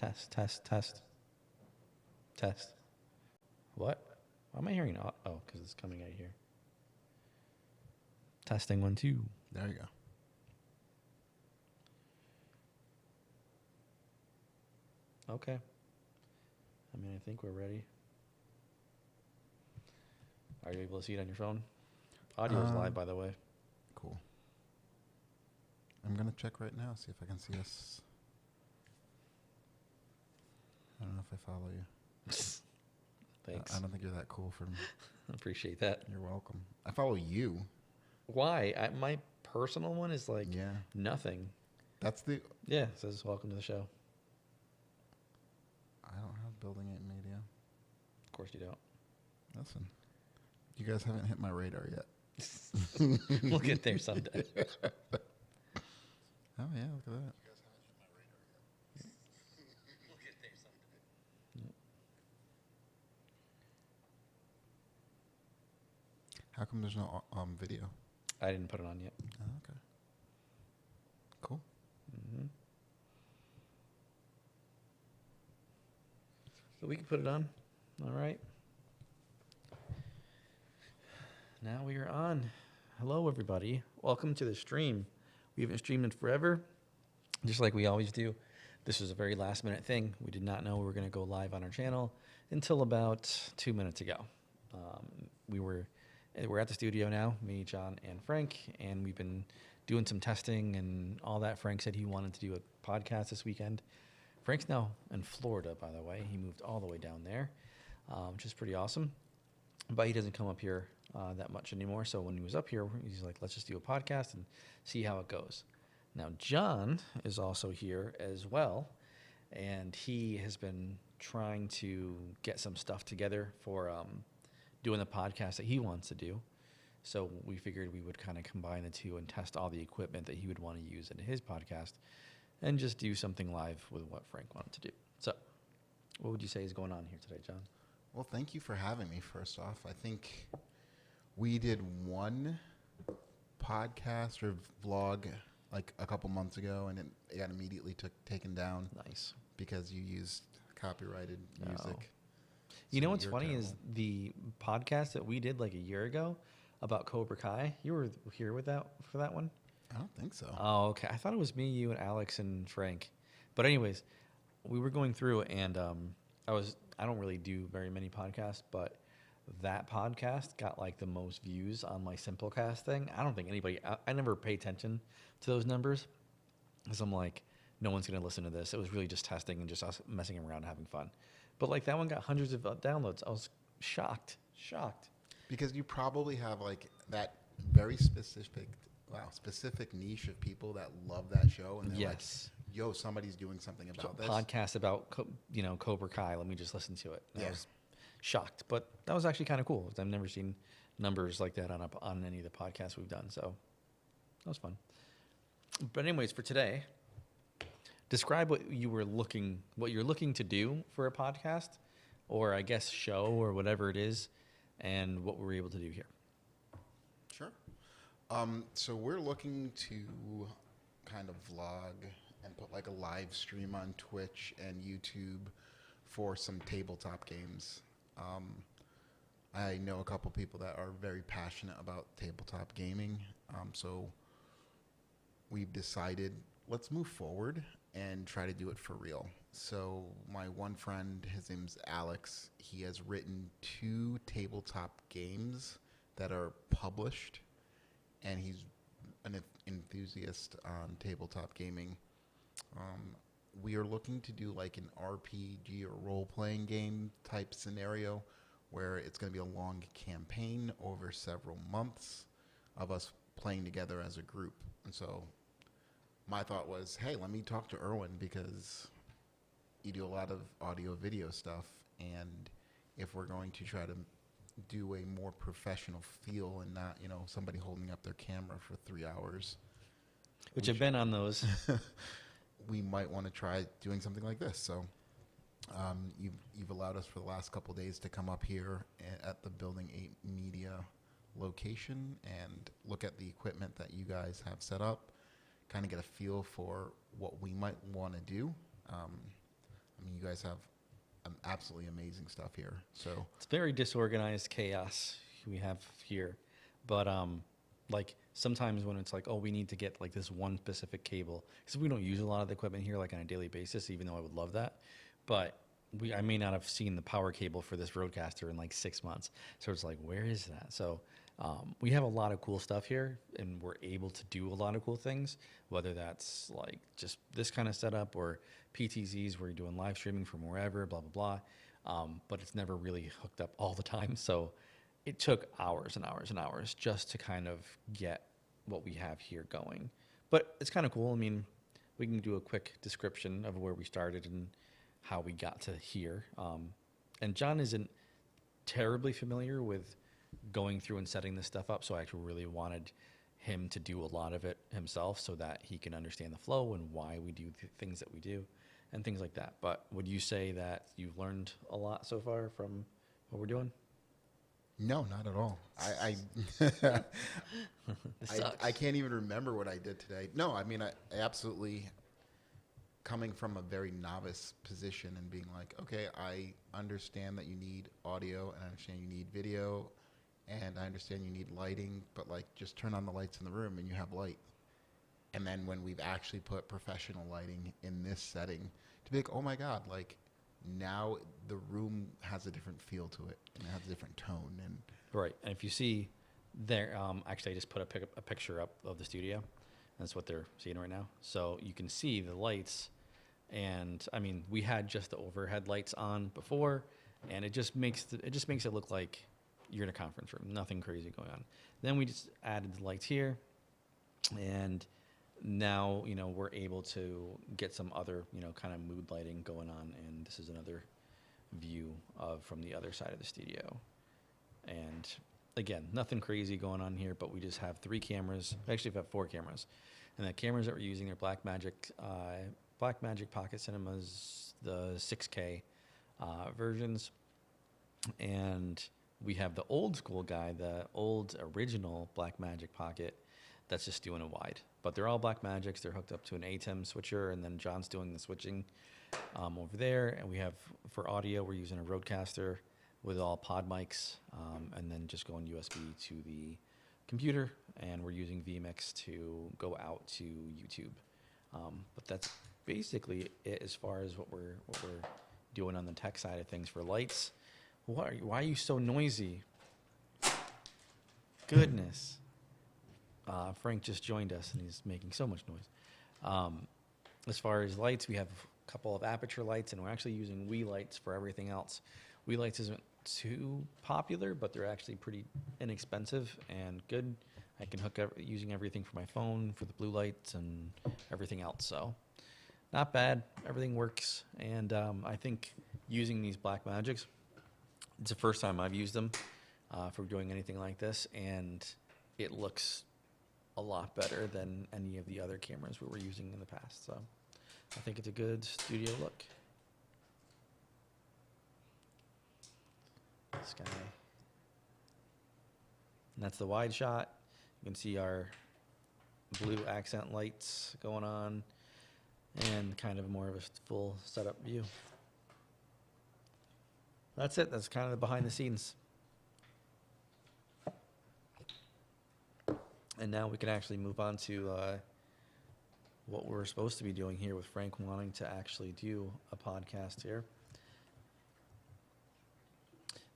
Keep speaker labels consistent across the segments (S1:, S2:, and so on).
S1: Test, test, test, test. What? Why am I hearing? Oh, because it's coming out here. Testing 1, 2.
S2: There you go.
S1: Okay. I mean, I think we're ready. Are you able to see it on your phone? Audio is live, by the way.
S2: Cool. I'm going to check right now, see if I can see us. I don't know if I follow you.
S1: Thanks.
S2: I don't think you're that cool for me.
S1: Appreciate that.
S2: You're welcome. I follow you.
S1: Why? My personal one is like
S2: Yeah.
S1: nothing.
S2: That's the...
S1: Yeah, it says welcome to the show.
S2: I don't have Building 8 Media.
S1: Of course you don't.
S2: Listen, you guys haven't hit my radar yet.
S1: We'll get there someday.
S2: Oh, yeah, look at that.
S1: We'll get there someday.
S2: How come there's no video?
S1: I didn't put it on yet.
S2: Oh, okay. Cool.
S1: Mm-hmm. So we can put it on. All right. Now we are on. Hello, everybody. Welcome to the stream. We haven't streamed in forever, just like we always do. This was a very last-minute thing. We did not know we were going to go live on our channel until about 2 minutes ago. We're at the studio now, me, John, and Frank, and we've been doing some testing and all that. Frank said he wanted to do a podcast this weekend. Frank's now in Florida, by the way. He moved all the way down there, which is pretty awesome. But he doesn't come up here that much anymore. So when he was up here, he's like, let's just do a podcast and see how it goes. Now, John is also here as well, and he has been trying to get some stuff together for doing the podcast that he wants to do. So we figured we would kind of combine the two and test all the equipment that he would want to use in his podcast and just do something live with what Frank wanted to do. So what would you say is going on here today, John?
S2: Well, thank you for having me, first off. I think we did one podcast or vlog like a couple months ago, and it got immediately taken down.
S1: Nice.
S2: Because you used copyrighted music.
S1: Oh. You know what's funny
S2: terrible.
S1: is the podcast that we did like a year ago about Cobra Kai. You were here with that for that one?
S2: I don't think so.
S1: Oh, okay. I thought it was me, you, and Alex and Frank. But anyways, we were going through, and I don't really do very many podcasts, but that podcast got like the most views on my Simplecast thing. I don't think anybody. I never pay attention to those numbers because I'm like, no one's gonna listen to this. It was really just testing and just us messing around and having fun. But like that one got hundreds of downloads. I was shocked.
S2: Because you probably have like that very specific niche of people that love that show, and they're like, yo, somebody's doing something about this.
S1: Podcast about Cobra Kai. Let me just listen to it. And
S2: Yeah.
S1: I was shocked, but that was actually kind of cool. I've never seen numbers like that on any of the podcasts we've done, so that was fun. But anyways, for today, describe what you're looking to do for a podcast, or I guess show, or whatever it is, and what we're able to do here.
S2: Sure. So we're looking to kind of vlog and put like a live stream on Twitch and YouTube for some tabletop games. I know a couple people that are very passionate about tabletop gaming. So we've decided let's move forward and try to do it for real. So my one friend, his name's Alex, he has written 2 tabletop games that are published, and he's an enthusiast on tabletop gaming. We are looking to do like an RPG or role-playing game type scenario where it's going to be a long campaign over several months of us playing together as a group. And so my thought was, hey, let me talk to Erwin because you do a lot of audio video stuff, and if we're going to try to do a more professional feel and not, somebody holding up their camera for 3 hours.
S1: Which I've been on those.
S2: We might want to try doing something like this. So you've allowed us for the last couple of days to come up here at the Building 8 Media location and look at the equipment that you guys have set up, kind of get a feel for what we might want to do. I mean, you guys have absolutely amazing stuff here. So
S1: It's very disorganized chaos we have here. But like sometimes when it's like, oh, we need to get like this one specific cable, because we don't use a lot of the equipment here like on a daily basis, even though I would love that. But I may not have seen the power cable for this Rodecaster in like 6 months. So it's like, where is that? So we have a lot of cool stuff here, and we're able to do a lot of cool things, whether that's like just this kind of setup or PTZs where you're doing live streaming from wherever, blah, blah, blah. But it's never really hooked up all the time. So it took hours and hours and hours just to kind of get what we have here going. But it's kind of cool. I mean, we can do a quick description of where we started and how we got to here. And John isn't terribly familiar with going through and setting this stuff up, so I actually really wanted him to do a lot of it himself so that he can understand the flow and why we do the things that we do and things like that. But would you say that you've learned a lot so far from what we're doing?
S2: no, not at all.
S1: This sucks.
S2: I can't even remember what I did today. No, I mean, I absolutely, coming from a very novice position and being like, okay, I understand that you need audio and I understand you need video and I understand you need lighting, but like just turn on the lights in the room and you have light. And then when we've actually put professional lighting in this setting, to be like, oh my God, like now the room has a different feel to it and it has a different tone. And
S1: Right. And if you see there, actually, I just put a picture up of the studio. That's what they're seeing right now. So you can see the lights. And I mean, we had just the overhead lights on before, and it just makes it look like you're in a conference room. Nothing crazy going on. Then we just added the lights here, and now we're able to get some other kind of mood lighting going on. And this is another view from the other side of the studio. And again, nothing crazy going on here, but we just have 3 cameras. Actually, we have 4 cameras, and the cameras that we're using are Blackmagic Pocket Cinemas, the 6K versions, and we have the old school guy, the old original Blackmagic Pocket, that's just doing a wide. But they're all Blackmagics. They're hooked up to an ATEM switcher, and then John's doing the switching over there. And we have, for audio, we're using a Rodecaster with all pod mics, and then just going USB to the computer, and we're using vMix to go out to YouTube. But that's basically it as far as what we're doing on the tech side of things for lights. Why are you so noisy? Goodness. Frank just joined us, and he's making so much noise. As far as lights, we have a couple of aperture lights, and we're actually using Wii lights for everything else. Wii lights isn't too popular, but they're actually pretty inexpensive and good. I can hook up using everything for my phone, for the blue lights, and everything else. So not bad. Everything works. And I think using these Blackmagics, it's the first time I've used them for doing anything like this, and it looks a lot better than any of the other cameras we were using in the past. So I think it's a good studio look. This guy. And that's the wide shot. You can see our blue accent lights going on, and kind of more of a full setup view. That's it. That's kind of the behind the scenes. And now we can actually move on to what we're supposed to be doing here with Frank wanting to actually do a podcast here.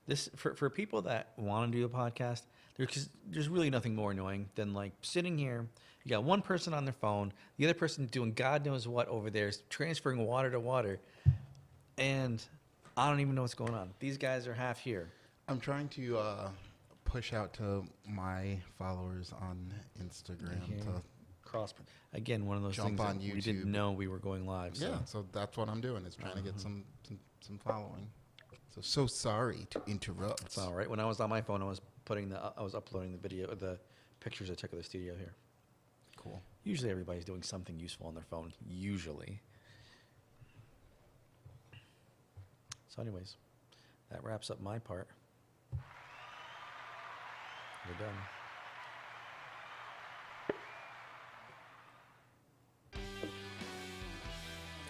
S1: This for people that want to do a podcast, there's really nothing more annoying than like sitting here. You got one person on their phone, the other person doing God knows what over there, transferring water to water, and I don't even know what's going on. These guys are half here.
S2: I'm trying to push out to my followers on Instagram to
S1: cross again. One of those
S2: jump
S1: things
S2: on
S1: that
S2: YouTube.
S1: we didn't know we were going live. So.
S2: Yeah, so that's what I'm doing, is trying to get some following. So sorry to interrupt.
S1: It's all right. When I was on my phone, I was uploading the video, the pictures I took of the studio here.
S2: Cool.
S1: Usually everybody's doing something useful on their phone. Usually. So anyways, that wraps up my part. We're done.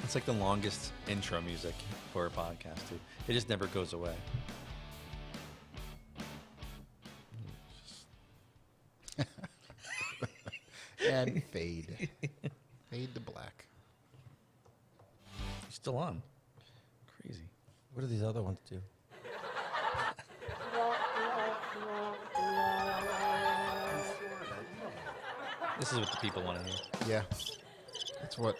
S1: It's like the longest intro music for a podcast, too. It just never goes away.
S2: And fade. Fade to black.
S1: It's still on. Crazy.
S3: What do these other ones do?
S1: This is what the people want to hear.
S2: Yeah. That's what.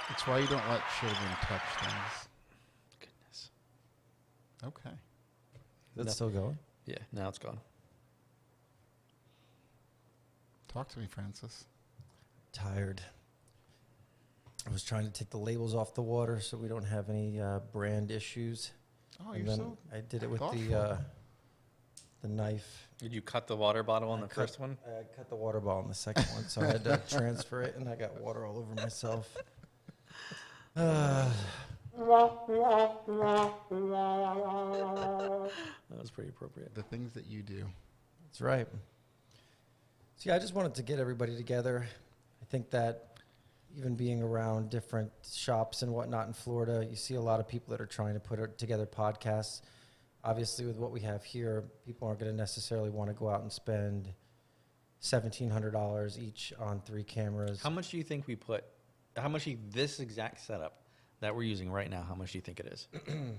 S2: That's why you don't let children touch things.
S1: Goodness.
S2: Okay.
S3: That's
S1: No.
S3: still going?
S1: Yeah, now it's gone.
S2: Talk to me, Francis.
S3: Tired. I was trying to take the labels off the water so we don't have any brand issues.
S2: Oh,
S3: And
S2: you're
S3: then
S2: so
S3: I did it with
S2: thoughtful.
S3: the knife.
S1: Did you cut the water bottle on
S3: I
S1: the first one?
S3: I cut the water bottle on the second one, so I had to transfer it, and I got water all over myself.
S1: That was pretty appropriate.
S2: the things that you do.
S3: That's right. So yeah, I just wanted to get everybody together. I think that even being around different shops and whatnot in Florida, you see a lot of people that are trying to put together podcasts. Obviously, with what we have here, people aren't going to necessarily want to go out and spend $1,700 each on 3 cameras.
S1: How much do you think how much this exact setup that we're using right now, how much do you think it is?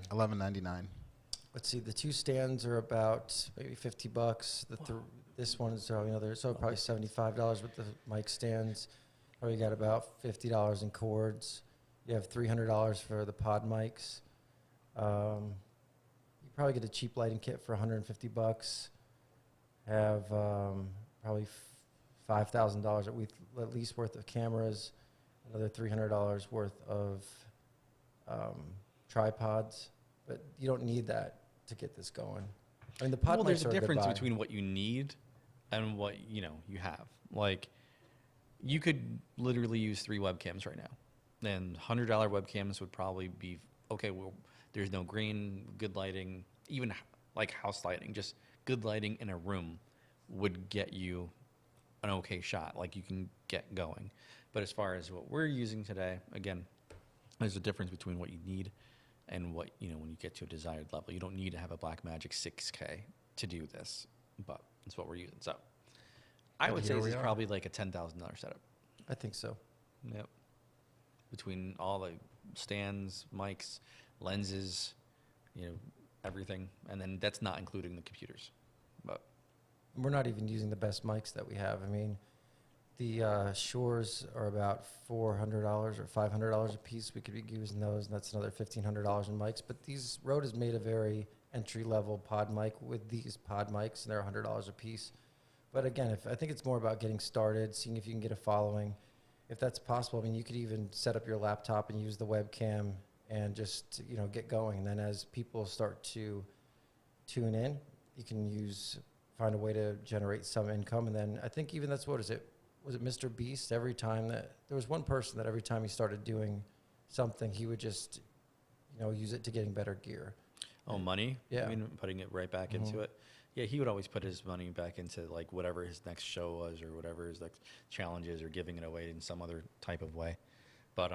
S2: $11.99.
S3: Let's see, the 2 stands are about maybe $50. This one is so probably $75 with the mic stands. Probably got about $50 in cords. You have $300 for the pod mics. You probably get a cheap lighting kit for $150. Have probably $5,000 at least worth of cameras. Another $300 worth of tripods. But you don't need that to get this going. I mean, the pod
S1: Well,
S3: mics
S1: there's a
S3: are good
S1: difference
S3: buy.
S1: between what you need and what you have. Like, you could literally use 3 webcams right now, and $100 webcams would probably be okay. Well, there's no green, good lighting, even like house lighting, just good lighting in a room would get you an okay shot. Like, you can get going. But as far as what we're using today, again, there's a difference between what you need and what, when you get to a desired level. You don't need to have a Blackmagic 6K to do this, but it's what we're using. So I
S3: And
S1: would say
S3: here
S1: this
S3: we
S1: is
S3: are.
S1: probably like a $10,000 setup.
S3: I think so.
S1: Yep. Between all the stands, mics, lenses, everything. And then that's not including the computers. But
S3: We're not even using the best mics that we have. I mean, the Shores are about $400 or $500 a piece. We could be using those, and that's another $1,500 in mics. But Rode has made a very entry-level pod mic with these pod mics, and they're $100 a piece. But again, I think it's more about getting started, seeing if you can get a following. If that's possible, I mean, you could even set up your laptop and use the webcam and just, get going. And then as people start to tune in, you can find a way to generate some income. And then I think even was it Mr. Beast? Every time there was one person that every time he started doing something, he would just, use it to getting better gear.
S1: Oh, money?
S3: Yeah.
S1: I mean, putting it right back into it. Yeah, he would always put his money back into like whatever his next show was or whatever his next challenge is, or giving it away in some other type of way. But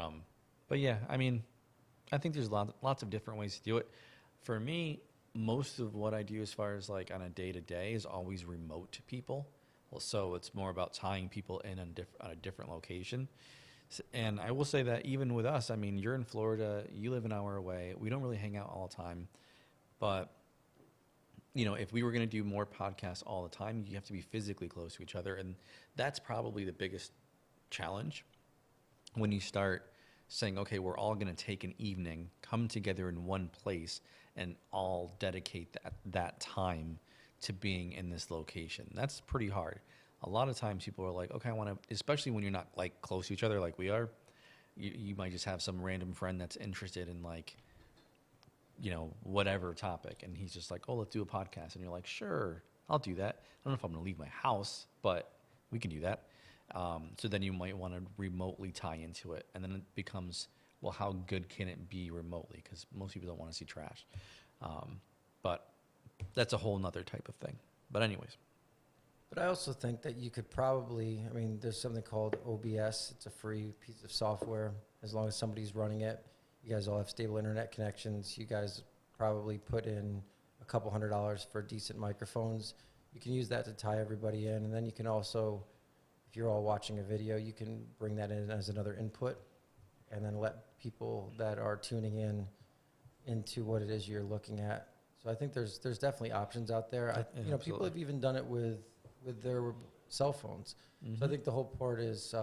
S1: yeah, I mean, I think there's lots of different ways to do it. For me, most of what I do as far as like on a day-to-day is always remote people. Well, so it's more about tying people in on a different location. And I will say that even with us, I mean, you're in Florida, you live an hour away. We don't really hang out all the time. But, if we were going to do more podcasts all the time, you have to be physically close to each other. And that's probably the biggest challenge when you start saying, okay, we're all going to take an evening, come together in one place, and all dedicate that time to being in this location. That's pretty hard. A lot of times people are like, okay, I want to, especially when you're not like close to each other like we are, you might just have some random friend that's interested in like, whatever topic. And he's just like, oh, let's do a podcast. And you're like, sure, I'll do that. I don't know if I'm going to leave my house, but we can do that. So then you might want to remotely tie into it. And then it becomes, well, how good can it be remotely? Because most people don't want to see trash. But that's a whole nother type of thing. But anyways,
S3: But I also think that you could probably, I mean, there's something called OBS. It's a free piece of software. As long as somebody's running it, you guys all have stable internet connections. You guys probably put in a couple $100 for decent microphones. You can use that to tie everybody in. And then you can also, if you're all watching a video, you can bring that in as another input and then let people that are tuning in into what it is you're looking at. So I think there's definitely options out there.
S1: Yeah,
S3: People
S1: absolutely.
S3: have even done it with their cell phones. So I think the whole part is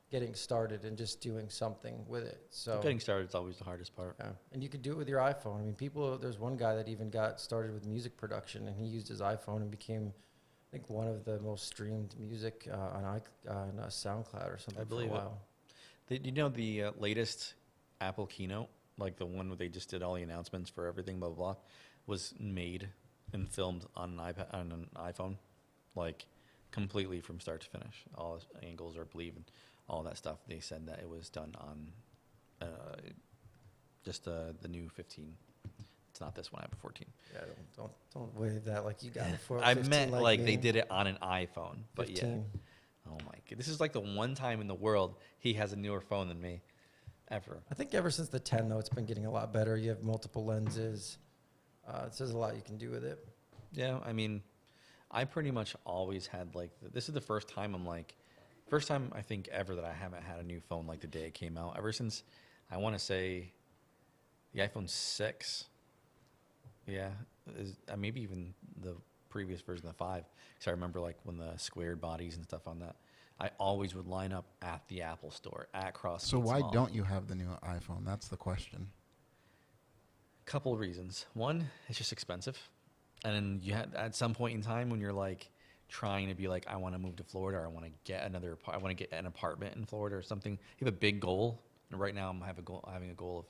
S3: getting started and just doing something with it. So
S1: Getting started is always the hardest part.
S3: yeah. And you could do it with your iPhone. I mean, there's one guy that even got started with music production, and he used his iPhone and became, I think, one of the most streamed music on SoundCloud or something
S1: I believe
S3: for
S1: it.
S3: a while.
S1: Did you know the latest Apple keynote, like the one where they just did all the announcements for everything, blah, blah, blah, was made and filmed on an iPhone, like completely from start to finish. All angles are believed and all that stuff. They said that it was done on just the new 15. It's not this one. I have a 14.
S3: Yeah, don't wave that like you got it for.
S1: I
S3: 15
S1: meant like
S3: me.
S1: they did it on an iPhone, but
S3: 15.
S1: yeah. Oh my god, this is like the one time in the world he has a newer phone than me, ever.
S3: I think ever since the 10, though, it's been getting a lot better. You have multiple lenses. There's a lot you can do with it.
S1: Yeah, I mean, I pretty much always had like this is the first time I think ever that I haven't had a new phone like the day it came out. Ever since I want to say the iPhone 6. Yeah, maybe even the previous version of the 5. Because I remember like when the squared bodies and stuff on that. I always would line up at the Apple store at Cross.
S2: So why don't you have the new iPhone? That's the question.
S1: Couple of reasons. One, it's just expensive, and then you had at some point in time when you're like trying to be like, I want to move to Florida, or I want to get an apartment in Florida or something. You have a big goal, and right now I'm having a goal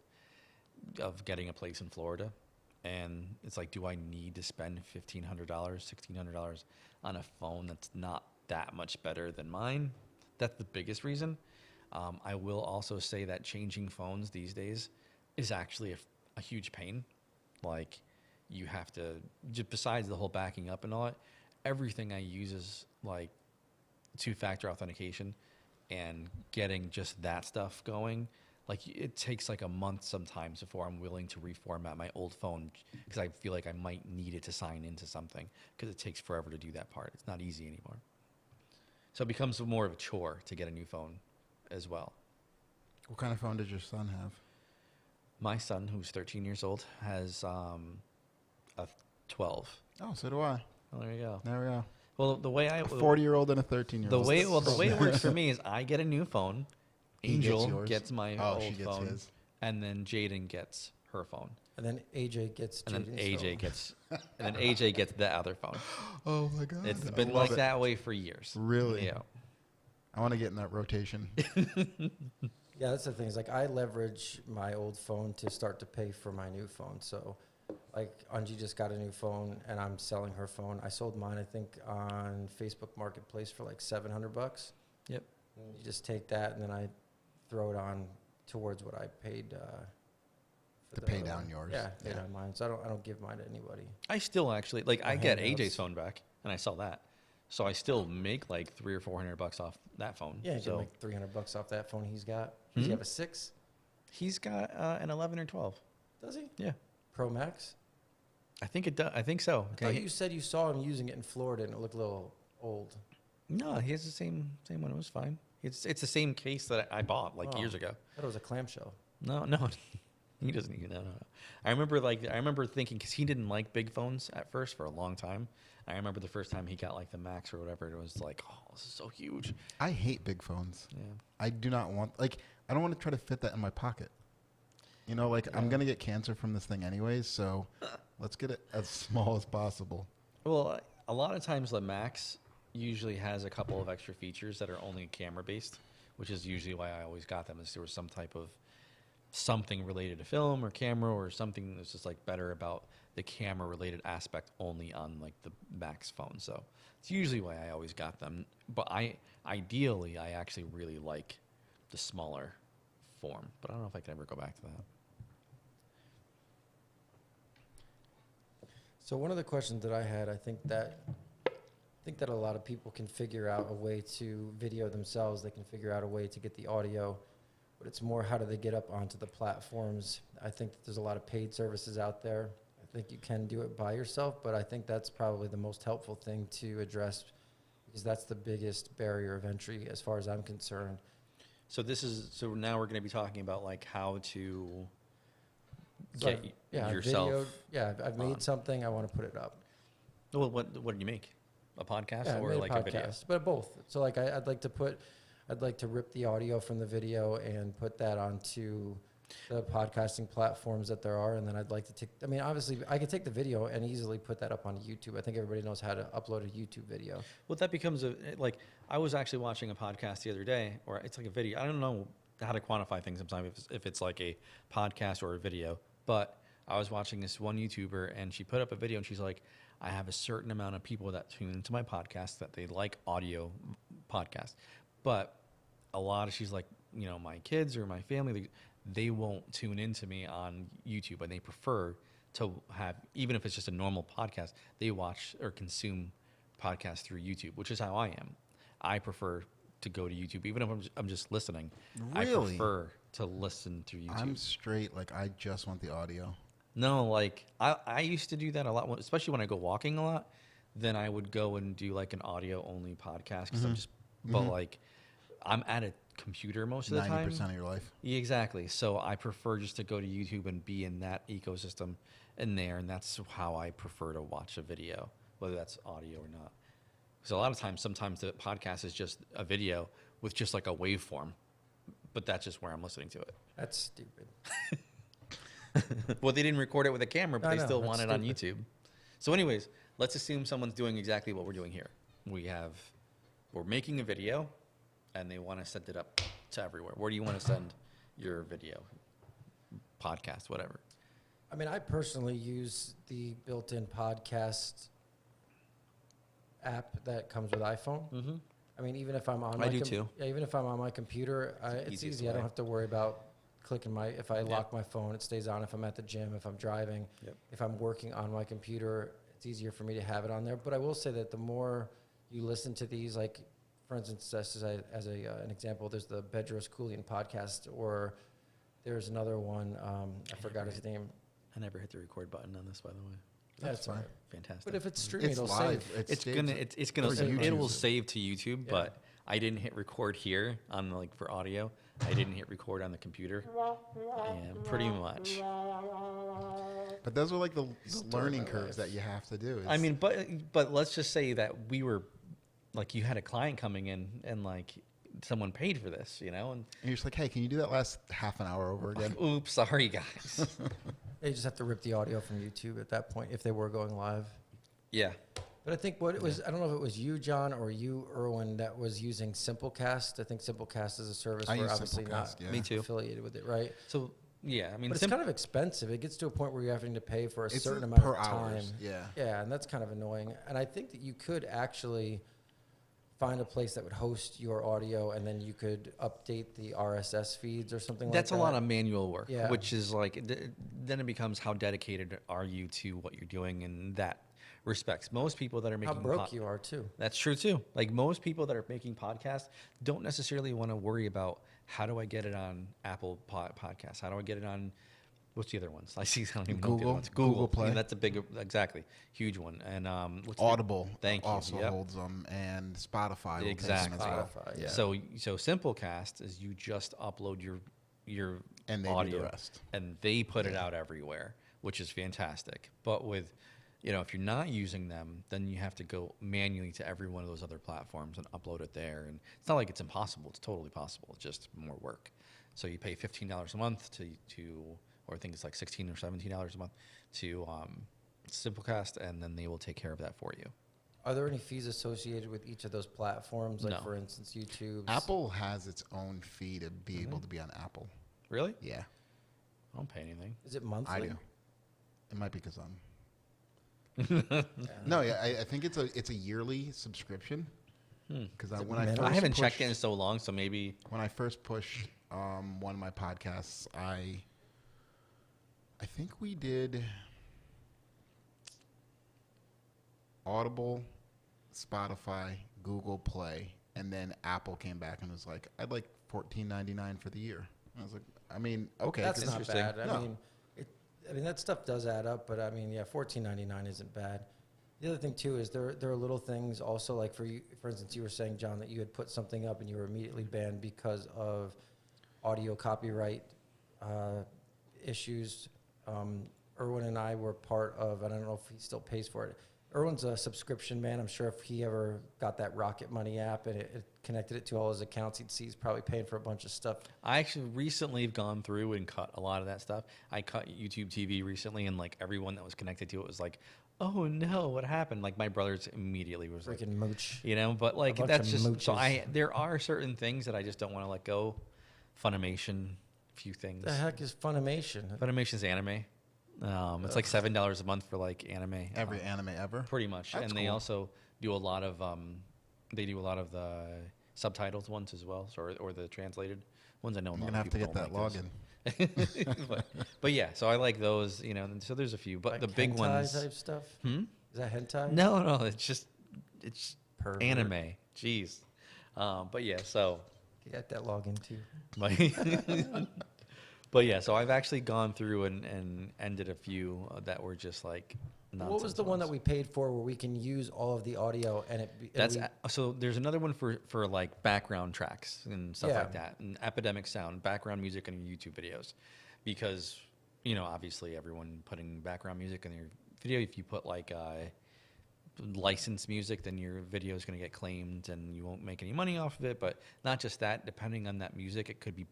S1: of getting a place in Florida, and it's like, do I need to spend $1,500, $1,600 on a phone that's not that much better than mine? That's the biggest reason. I will also say that changing phones these days is actually a huge pain. Like, you have to, just besides the whole backing up and all that, everything I use is like two-factor authentication, and getting just that stuff going, like it takes like a month sometimes before I'm willing to reformat my old phone, because I feel like I might need it to sign into something, because it takes forever to do that part. It's not easy anymore. So it becomes more of a chore to get a new phone as well.
S2: What kind of phone did your son have?
S1: My son, who's 13 years old, has a 12.
S2: Oh, so do I.
S1: Oh, there you go.
S2: There we go.
S1: Well, the way
S2: A 40-year-old and a 13-year-old.
S1: the way it works for me is I get a new phone,
S2: He gets
S1: Angel
S2: yours?
S1: gets my
S2: Oh,
S1: old
S2: she gets
S1: phone,
S2: his.
S1: and then Jaden gets her phone,
S3: And then AJ gets
S1: and then
S3: Jaden's phone.
S1: AJ gets the other phone.
S2: Oh my god.
S1: It's
S2: I
S1: been
S2: love
S1: like
S2: it.
S1: that way for years.
S2: Really?
S1: Yeah.
S2: I want to get in that rotation.
S3: Yeah, that's the thing. Is like I leverage my old phone to start to pay for my new phone. So, like Anji just got a new phone, and I'm selling her phone. I sold mine, I think, on Facebook Marketplace for like $700.
S1: Yep.
S3: You just take that, and then I throw it on towards what I paid for
S2: To
S3: the
S2: pay
S3: other
S2: down
S3: one.
S2: yours.
S3: Yeah, pay
S2: Yeah.
S3: down mine. So I don't give mine to anybody.
S1: I still actually like I
S3: Or
S1: get
S3: handouts.
S1: AJ's phone back, and I sell that, so I still make like $300 or $400 off that phone.
S3: Yeah, you
S1: so
S3: can make $300 off that phone he's got. Does he
S1: Mhm.
S3: have a 6?
S1: he's got an 11 or 12.
S3: Does he?
S1: Yeah,
S3: Pro Max?
S1: I think it does. I think so.
S3: I thought you said you saw him using it in Florida, and it looked a little old.
S1: No, he has the same one. It was fine. It's the same case that I bought like
S3: Oh.
S1: years ago.
S3: I thought it was a clamshell.
S1: No, he doesn't even know. No. I remember thinking, because he didn't like big phones at first for a long time. I remember the first time he got like the Max or whatever, it was like, oh, this is so huge.
S2: I hate big phones.
S1: Yeah.
S2: I do not want, like, I don't want to try to fit that in my pocket. You know, like, I'm
S1: Yeah.
S2: going to get cancer from this thing anyways, so let's get it as small as possible.
S1: Well, a lot of times the Max usually has a couple of extra features that are only camera based, which is usually why I always got them, is there was some type of something related to film or camera or something that's just like better about the camera related aspect only on like the Max phone. So it's usually why I always got them. But ideally I actually really like the smaller form, but I don't know if I can ever go back to that.
S3: So one of the questions that I had, I think think that a lot of people can figure out a way to video themselves. They can figure out a way to get the audio, but it's more how do they get up onto the platforms. I think that there's a lot of paid services out there. I think you can do it by yourself, but I think that's probably the most helpful thing to address because that's the biggest barrier of entry as far as I'm concerned.
S1: So now we're going to be talking about like how to
S3: So
S1: get
S3: I've
S1: yourself.
S3: I've made
S1: on.
S3: something. I want to put it up.
S1: Well, what did you make? A podcast
S3: Yeah, I
S1: or
S3: made
S1: like
S3: a
S1: a video?
S3: podcast, but both. So like I'd like to rip the audio from the video and put that onto the podcasting platforms that there are, and then I'd like to take. I mean, obviously, I could take the video and easily put that up on YouTube. I think everybody knows how to upload a YouTube video.
S1: Well, that becomes like I was actually watching a podcast the other day, or it's like a video. I don't know how to quantify things sometimes if it's like a podcast or a video, but I was watching this one YouTuber and she put up a video and she's like, I have a certain amount of people that tune into my podcast that they like audio podcasts, but a lot of, she's like, my kids or my family, they won't tune into me on YouTube and they prefer to have, even if it's just a normal podcast, they watch or consume podcasts through YouTube, which is how I am. I prefer to go to YouTube, even if I'm just listening. I
S2: Really?
S1: prefer to listen through YouTube.
S2: I'm straight. Like, I just want the audio.
S1: No, like I used to do that a lot, especially when I go walking a lot. Then I would go and do like an audio only podcast because I'm just, but like I'm at a computer most of the time.
S2: 90% of your life.
S1: Yeah, exactly. So I prefer just to go to YouTube and be in that ecosystem in there, and that's how I prefer to watch a video, whether that's audio or not. Because a lot of times, sometimes the podcast is just a video with just like a waveform, but that's just where I'm listening to it.
S3: That's stupid.
S1: Well, they didn't record it with a camera, but
S3: I
S1: they
S3: know,
S1: still
S3: that's
S1: want it on
S3: stupid.
S1: YouTube. So anyways, let's assume someone's doing exactly what we're doing here. We're making a video, and they want to send it up to everywhere. Where do you want to send your video, podcast, whatever?
S3: I mean, I personally use the built-in podcast app that comes with iPhone.
S1: Mm-hmm.
S3: I mean, even if I'm on,
S1: I do too.
S3: Yeah, even if I'm on my computer, it's
S1: easiest
S3: easy. I don't
S1: way.
S3: have to worry about clicking if I
S1: Yeah.
S3: lock my phone, it stays on. If I'm at the gym, if I'm driving,
S1: Yep.
S3: if I'm working on my computer, it's easier for me to have it on there. But I will say that the more you listen to these, like for instance, an example, there's the Bedros Keuilian podcast, or there's another one. I forgot his name.
S1: I never hit the record button on this, by the way.
S2: That's
S3: all
S2: fine.
S3: right.
S1: Fantastic.
S3: But if it's streaming,
S2: It's
S3: it'll
S2: live.
S3: save.
S2: It
S1: it's
S2: stays-
S1: gonna
S2: for
S1: save, it
S2: YouTube.
S1: will save to YouTube,
S3: Yeah.
S1: but I didn't hit record here on like for audio. I didn't hit record on the computer. Yeah, pretty much.
S2: But those are like the
S3: Story of
S2: learning
S3: my
S2: curves
S3: life.
S2: that you have to do.
S1: I mean, but let's just say that we were like you had a client coming in and like someone paid for this, and
S2: and you're just like, hey, can you do that last half an hour over again?
S1: oops, sorry guys.
S3: They just have to rip the audio from YouTube at that point if they were going live.
S1: Yeah.
S3: But I think what it was, I don't know if it was you, John, or you, Erwin, that was using Simplecast. I think Simplecast is a service
S2: I
S3: we're
S2: use
S3: obviously not
S2: Simplecast, yeah.
S1: Me too.
S3: affiliated with it, right?
S1: So yeah, I mean,
S3: But it's kind of expensive. It gets to a point where you're having to pay for a
S2: It's
S3: certain amount
S2: per
S3: of time.
S2: hours. Yeah.
S3: Yeah, and that's kind of annoying. And I think that you could actually find a place that would host your audio, and then you could update the RSS feeds or something
S1: that's
S3: like
S1: a
S3: that.
S1: lot of manual work,
S3: Yeah.
S1: which is like then it becomes how dedicated are you to what you're doing in that respects. Most people that are
S3: How
S1: making
S3: broke you are, too.
S1: That's true too. Like most people that are making podcasts don't necessarily want to worry about how do I get it on Apple Podcasts? How do I get it on what's the other ones? I see. I don't even know the
S2: Google.
S1: other ones.
S2: Google Play.
S1: And that's a big, exactly, huge one. And what's
S2: Audible
S1: Thank you.
S2: also
S1: Yep.
S2: holds them, and Spotify will take
S1: Exactly.
S2: them as well.
S3: Spotify, yeah.
S1: So Simplecast is you just upload your
S2: And they
S1: audio
S2: do the rest.
S1: and they put it out everywhere, which is fantastic. But with if you're not using them, then you have to go manually to every one of those other platforms and upload it there. And it's not like it's impossible; it's totally possible. It's just more work. So you pay $15 a month or I think it's like $16 or $17 a month to Simplecast, and then they will take care of that for you.
S3: Are there any fees associated with each of those platforms? Like,
S1: No.
S3: for instance, YouTube?
S2: Apple has its own fee to be able to be on Apple.
S1: Really?
S2: Yeah,
S1: I don't pay anything.
S3: Is it monthly?
S2: I do. It might be because I'm.
S3: Yeah.
S2: No, yeah, I think it's a yearly subscription. Because
S3: it
S2: when I
S3: minimum?
S2: first
S1: I haven't
S2: pushed,
S1: checked in so long, so maybe.
S2: when I first pushed one of my podcasts, I think we did Audible, Spotify, Google Play, and then Apple came back and was like, "I'd like $14.99 for the year." And I was like, "I mean, okay,
S3: That's
S2: 'cause-
S3: not
S1: interesting.
S3: bad.
S2: No.
S3: I mean that stuff does add up, but I mean, yeah, $14.99 isn't bad. The other thing too is there are little things also, like for you, for instance, you were saying, John, that you had put something up and you were immediately banned because of audio copyright issues. Erwin and I were part of, and I don't know if he still pays for it. Erwin's a subscription man. I'm sure if he ever got that Rocket Money app and it connected it to all his accounts, he'd see he's probably paying for a bunch of stuff.
S1: I actually recently have gone through and cut a lot of that stuff. I cut YouTube TV recently, and like everyone that was connected to it was like, "Oh no, what happened?" Like my brothers immediately was like,
S3: Freaking mooch.
S1: you know. But like
S3: bunch
S1: that's
S3: of
S1: just so
S3: mooches.
S1: there are certain things that I just don't want to let go. Funimation, a few things.
S3: The heck is Funimation?
S1: Funimation's anime. It's like $7 a month for like anime.
S2: every anime ever.
S1: Pretty much,
S2: That's
S1: and they
S2: cool.
S1: also do a lot of the subtitles ones as well, so, or the translated ones. I know
S2: I'm
S1: a lot
S2: gonna
S1: of
S2: have to
S1: people
S2: get that
S1: don't like
S2: login.
S1: those. but yeah, so I like those, you know. And so there's a few, but
S3: Like
S1: the big
S3: hentai
S1: ones.
S3: type stuff.
S1: Hmm?
S3: Is that hentai?
S1: No, it's
S3: Pervert.
S1: anime. Jeez, but yeah, so.
S3: Get that login too.
S1: But yeah, so I've actually gone through and ended a few that were just like.
S3: What was the one that we paid for where we can use all of the audio and it?
S1: So there's another one for like background tracks and stuff
S3: Yeah.
S1: like that, and Epidemic Sound, background music in your YouTube videos, because you know obviously everyone putting background music in your video. If you put like licensed music, then your video is going to get claimed and you won't make any money off of it. But not just that, depending on that music, it could be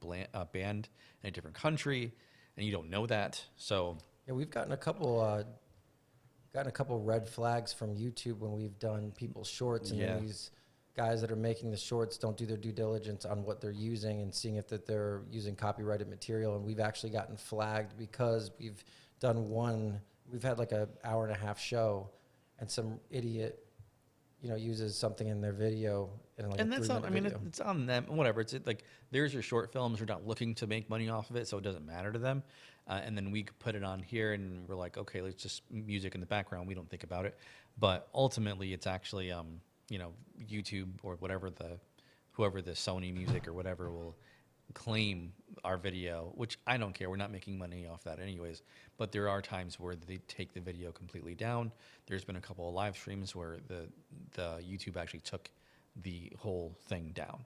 S1: banned in a different country, and you don't know that. So
S3: Yeah, we've gotten a couple red flags from YouTube when we've done people's shorts, and
S1: Yeah.
S3: then these guys that are making the shorts don't do their due diligence on what they're using and seeing if that they're using copyrighted material. And we've actually gotten flagged because we've done one. We've had like an hour and a half show, and some idiot, uses something in their video.
S1: And that's not, I mean, it's on them, whatever. It's like, there's your short films. We're not looking to make money off of it, so it doesn't matter to them. And then we could put it on here and we're like, okay, let's just music in the background. We don't think about it. But ultimately, it's actually, YouTube or whoever the Sony Music or whatever will claim our video, which I don't care. We're not making money off that anyways. But there are times where they take the video completely down. There's been a couple of live streams where the YouTube actually took the whole thing down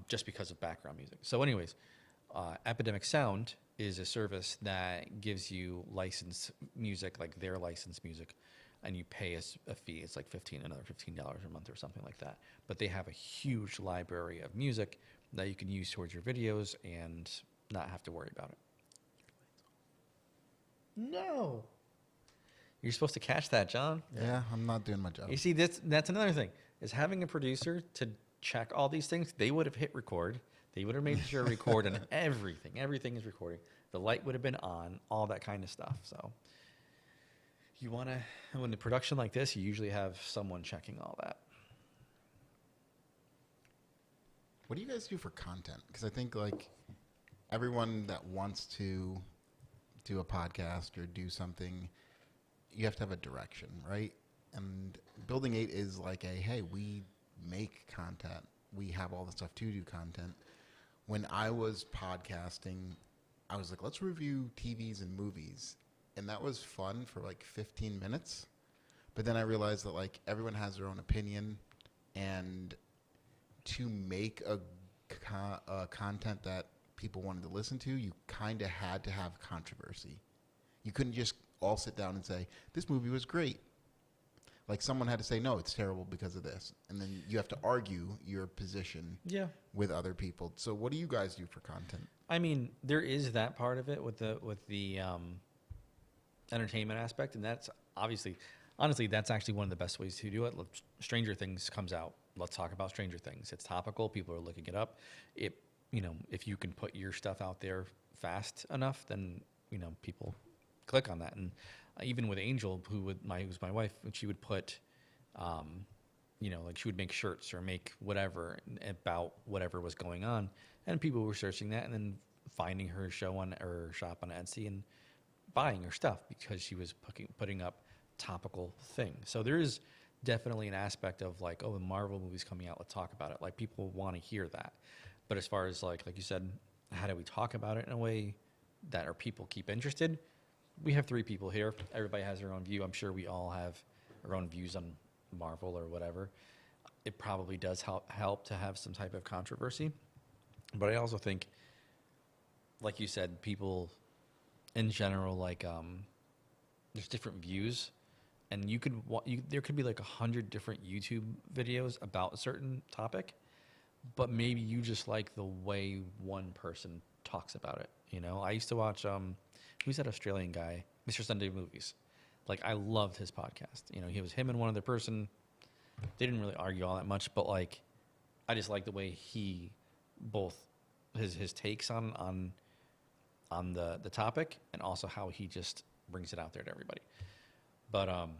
S1: just because of background music. So anyways, Epidemic Sound is a service that gives you licensed music, like their licensed music, and you pay a fee. It's like another $15 a month or something like that. But they have a huge library of music that you can use towards your videos and not have to worry about it. No. You're supposed to catch that, John.
S2: Yeah, I'm not doing my job.
S1: You see, that's another thing, is having a producer to check all these things. They would have hit record. They would have made sure to record and everything. Everything is recording. The light would have been on, all that kind of stuff. So you want to, when the production like this, you usually have someone checking all that.
S2: What do you guys do for content? Because I think like everyone that wants to do a podcast or do something, you have to have a direction, right? And Building 8 is like hey, we make content. We have all the stuff to do content. When I was podcasting, I was like, let's review TVs and movies. And that was fun for like 15 minutes. But then I realized that like everyone has their own opinion, and to make a content that people wanted to listen to, you kind of had to have controversy. You couldn't just all sit down and say, this movie was great. Like someone had to say, no, it's terrible because of this. And then you have to argue your position with other people. So what do you guys do for content?
S1: I mean, there is that part of it with the entertainment aspect, and that's honestly, that's actually one of the best ways to do it. Stranger Things comes out. Let's talk about Stranger Things. It's topical. People are looking it up. If you can put your stuff out there fast enough, then people click on that. And even with Angel, who's my wife, she would put, like she would make shirts or make whatever about whatever was going on, and people were searching that and then finding her shop on Etsy and buying her stuff because she was putting up topical things. So there is definitely an aspect of like, oh, the Marvel movie's coming out, let's talk about it. Like people want to hear that. But as far as like you said, how do we talk about it in a way that our people keep interested? We have 3 people here. Everybody has their own view. I'm sure we all have our own views on Marvel or whatever. It probably does help to have some type of controversy. But I also think, like you said, people in general, like, there's different views. And there could be like 100 different YouTube videos about a certain topic, but maybe you just like the way one person talks about it. You know, I used to watch, who's that Australian guy? Mr. Sunday Movies. Like, I loved his podcast. You know, he was him and one other person. They didn't really argue all that much, but like, I just like the way he both his takes on the topic and also how he just brings it out there to everybody. But and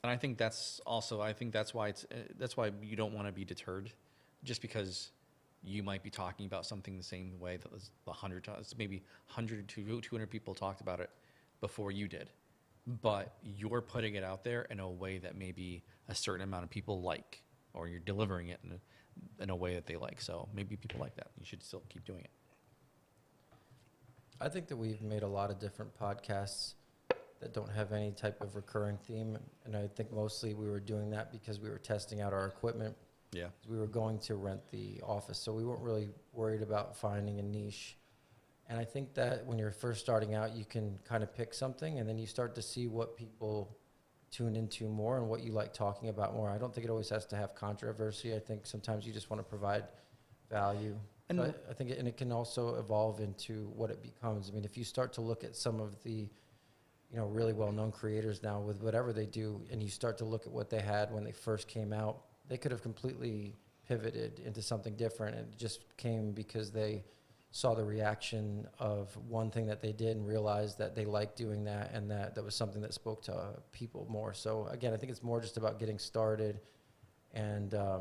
S1: I think that's why that's why you don't want to be deterred, just because you might be talking about something the same way that was 100 times, maybe 100 to 200 people talked about it before you did, but you're putting it out there in a way that maybe a certain amount of people like, or you're delivering it in a way that they like. So maybe people like that. You should still keep doing it.
S3: I think that we've made a lot of different podcasts that don't have any type of recurring theme. And I think mostly we were doing that because we were testing out our equipment.
S1: Yeah.
S3: We were going to rent the office, so we weren't really worried about finding a niche. And I think that when you're first starting out, you can kind of pick something, and then you start to see what people tune into more and what you like talking about more. I don't think it always has to have controversy. I think sometimes you just want to provide value.
S1: And
S3: So I think it can also evolve into what it becomes. I mean, if you start to look at some of the, really well-known creators now with whatever they do, and you start to look at what they had when they first came out, they could have completely pivoted into something different. It just came because they saw the reaction of one thing that they did and realized that they liked doing that, and that was something that spoke to people more. So again, I think it's more just about getting started. And, I